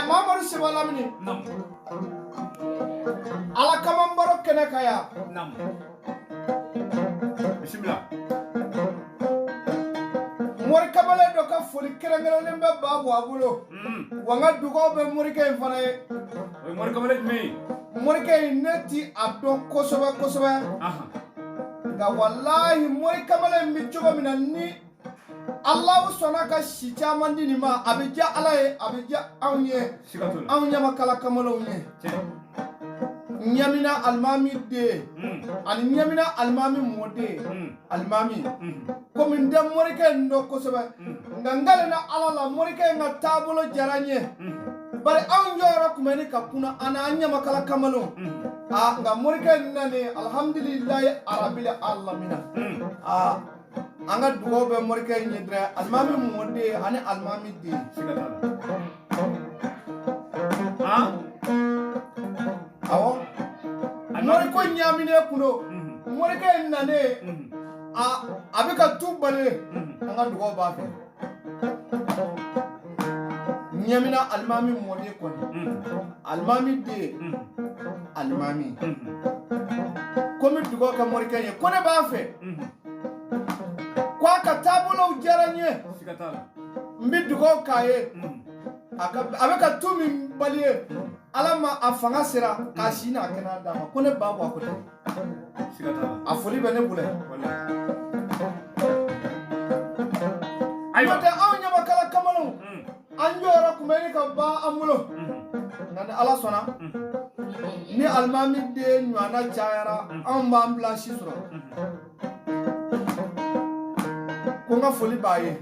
Mamadu Seba Lamini. Nam. Ala kaman baro kene kaya. Nam. Bismillah. Mori kamale do ka foli kerengere be babu abulo. Wanga dugo be mori ke fana ye. Mori kamale mi. Mori ke neti adon kosoba. Aha. Ga wallahi mori kamale mi jogo mina ni Allah sona ka si caman di ni ma abija ala ye abija awnye. Sigatul. Awnya makala kamalo nye. Nyamina almami de ani nyamina almami mode almami komi ndem morike ndo kosoba ngangale na alala morike nga tabulo jaranye bari aw njora kumeni kapuna ana anya makala kamalo nga morike nane alhamdulillah arabil alamin anga dugo be morike nyidra almami mode ani almami de awo mori ko nyamine kuno mori ke nane abika tubale anga dugo ba fe nyamina almami modi ko almami de almami komi dugo ka mori ke ko ne ba fe kwa ka tabulo jaranye mbi dugo kaye abika tumi baliye alama afanga sira kasina kana dama ko ne babu akote afuli bene bule ayo ta awnya makala kamalo anjora kumeni ka ba amulo nane ala sona ni almami de nyana chayara amba ambla shisura ko nga foli baye